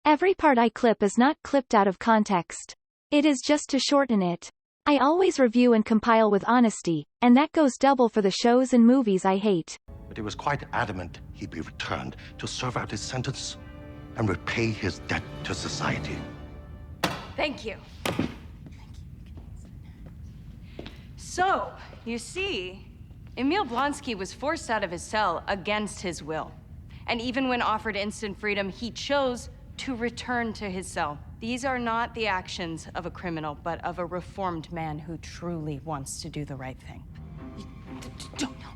Every part I clip is not clipped out of context. It is just to shorten it. I always review and compile with honesty, and that goes double for the shows and movies I hate. But he was quite adamant he'd be returned to serve out his sentence and repay his debt to society. Thank you. So, you see, Emil Blonsky was forced out of his cell against his will. And even when offered instant freedom, he chose to return to his cell. These are not the actions of a criminal, but of a reformed man who truly wants to do the right thing. Don't, no.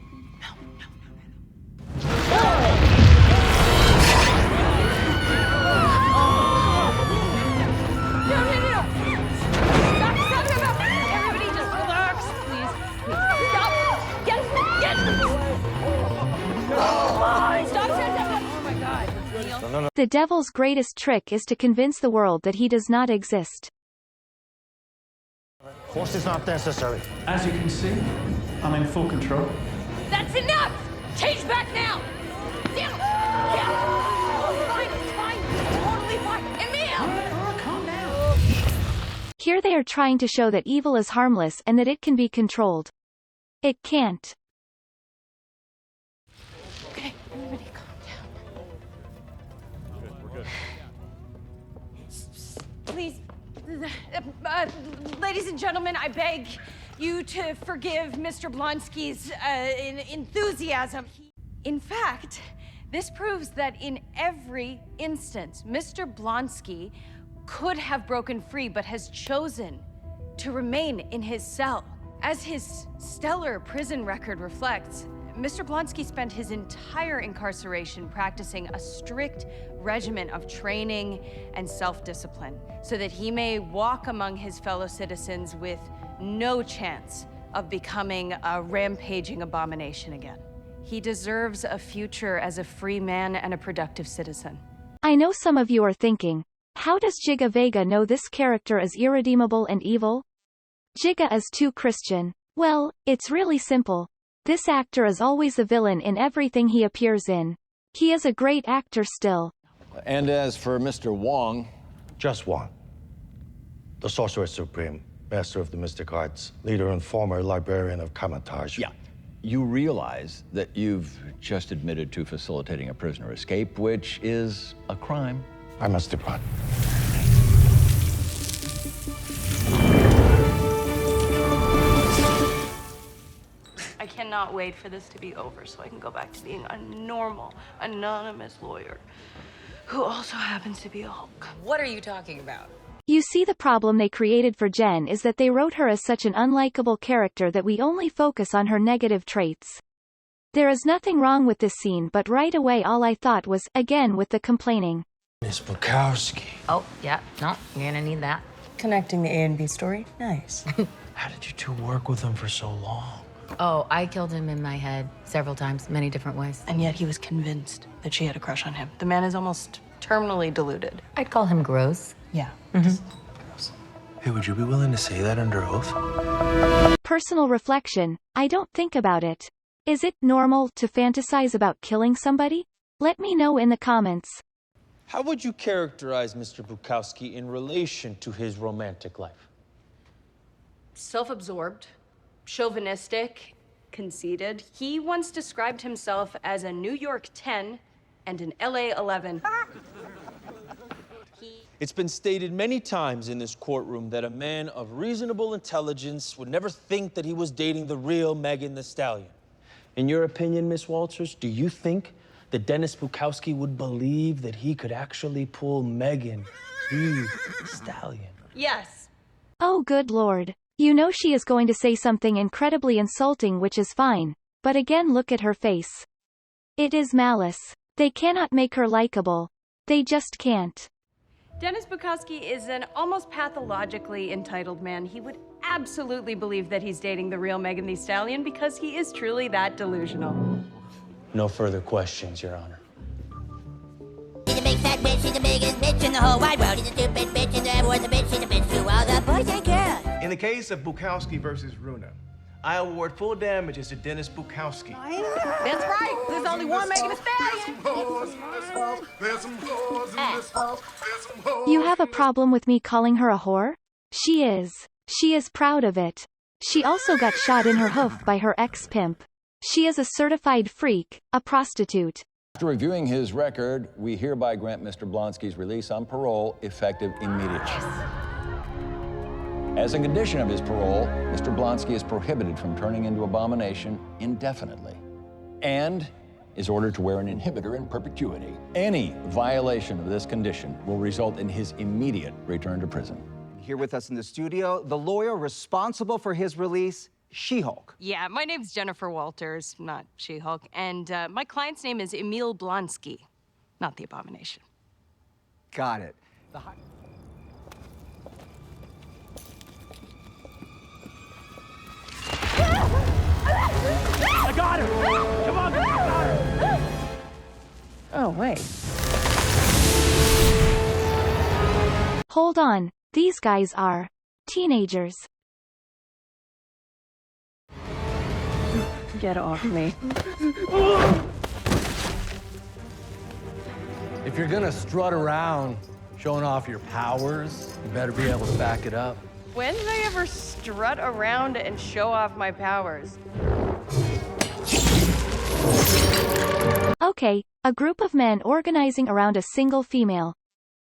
Everybody just relax, please. Stop. Get. Stop. Oh my God. No. The devil's greatest trick is to convince the world that he does not exist. Force is not necessary. As you can see, I'm in full control. That's enough! Change back now! Down! Fine, it's fine. It's totally fine. Emil! Calm down. Here they are trying to show that evil is harmless and that it can be controlled. It can't. Okay, everybody calm down. We're good. Please, ladies and gentlemen, I beg you to forgive Mr. Blonsky's enthusiasm. In fact, this proves that in every instance, Mr. Blonsky could have broken free, but has chosen to remain in his cell. As his stellar prison record reflects, Mr. Blonsky spent his entire incarceration practicing a strict regimen of training and self-discipline so that he may walk among his fellow citizens with no chance of becoming a rampaging abomination again. He deserves a future as a free man and a productive citizen. I know some of you are thinking, how does Jigga Vega know this character is irredeemable and evil? Jigga is too Christian. Well, it's really simple. This actor is always the villain in everything he appears in. He is a great actor still. And as for Mr. Wong... Just Wong. The Sorcerer Supreme, master of the mystic arts, leader and former librarian of Kamatage. Yeah. You realize that you've just admitted to facilitating a prisoner escape, which is a crime. I must depart. I cannot wait for this to be over so I can go back to being a normal, anonymous lawyer who also happens to be a Hulk. What are you talking about? You see, the problem they created for Jen is that they wrote her as such an unlikable character that we only focus on her negative traits. There is nothing wrong with this scene, but right away all I thought was, again with the complaining. Miss Bukowski. Oh, yeah, no, you're gonna need that. Connecting the A and B story? Nice. How did you two work with him for so long? Oh, I killed him in my head several times, many different ways. And yet he was convinced that she had a crush on him. The man is almost terminally deluded. I'd call him gross. Yeah. Hey, would you be willing to say that under oath? Personal reflection, I don't think about it. Is it normal to fantasize about killing somebody? Let me know in the comments. How would you characterize Mr. Bukowski in relation to his romantic life? Self-absorbed, chauvinistic, conceited. He once described himself as a New York 10 and an LA 11. It's been stated many times in this courtroom that a man of reasonable intelligence would never think that he was dating the real Megan Thee Stallion. In your opinion, Miss Walters, do you think that Dennis Bukowski would believe that he could actually pull Megan Thee Stallion? Yes. Oh good lord. You know she is going to say something incredibly insulting, which is fine. But again, look at her face. It is malice. They cannot make her likable. They just can't. Dennis Bukowski is an almost pathologically entitled man. He would absolutely believe that he's dating the real Megan Thee Stallion because he is truly that delusional. No further questions, Your Honor. She's a big fat bitch, she's the biggest bitch in the whole wide world. She's a stupid bitch, and everyone's a bitch, she's a bitch to all the boys and girls. In the case of Bukowski versus Runa, I award full damages to Dennis Bukowski. That's right. There's only one Megan Thee Stallion. You have a problem with me calling her a whore? She is. She is proud of it. She also got shot in her hoof by her ex-pimp. She is a certified freak, a prostitute. After reviewing his record, we hereby grant Mr. Blonsky's release on parole effective immediately. As a condition of his parole, Mr. Blonsky is prohibited from turning into abomination indefinitely and is ordered to wear an inhibitor in perpetuity. Any violation of this condition will result in his immediate return to prison. Here with us in the studio, the lawyer responsible for his release, She-Hulk. Yeah, my name's Jennifer Walters, not She-Hulk, and my client's name is Emil Blonsky, not the abomination. Got it. I got her! Come on, I got her! Oh, wait. Hold on, these guys are teenagers. Get off me. If you're gonna strut around showing off your powers, you better be able to back it up. When did I ever strut around and show off my powers? Okay, a group of men organizing around a single female.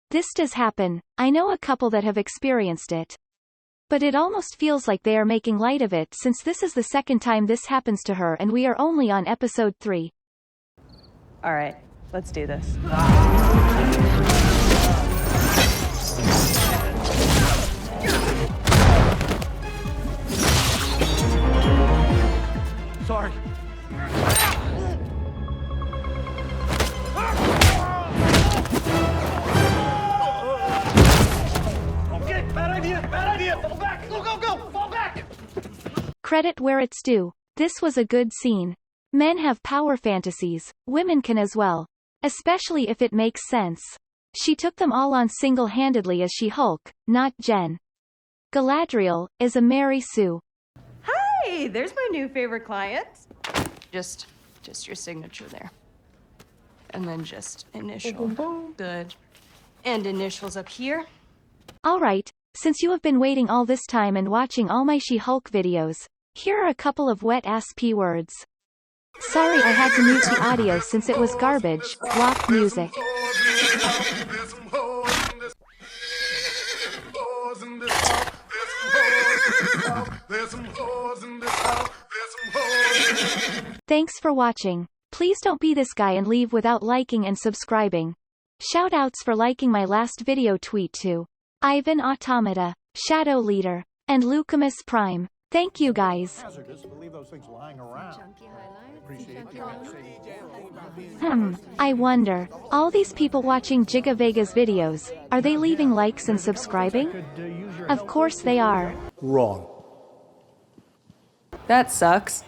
This does happen. I know a couple that have experienced it. But it almost feels like they are making light of it since this is the second time this happens to her and we are only on episode 3. All right, let's do this. Sorry. Okay, bad idea, bad idea. Fall back. Go, go, go. Fall back. Credit where it's due. This was a good scene. Men have power fantasies, women can as well. Especially if it makes sense. She took them all on single-handedly as She-Hulk, not Jen. Galadriel is a Mary Sue. Hey, there's my new favorite client. Just your signature there. And then just initial. Good. And initials up here. Alright, since you have been waiting all this time and watching all my She-Hulk videos, here are a couple of wet-ass P-words. Sorry I had to mute the audio since it was garbage. WAP music. Thanks for watching. Please don't be this guy and leave without liking and subscribing. Shoutouts for liking my last video tweet to Ivan Automata, Shadow Leader, and Lucamus Prime. Thank you guys. I wonder, all these people watching Jigga Vega's videos, are they leaving likes and subscribing? Of course they are. Wrong. That sucks.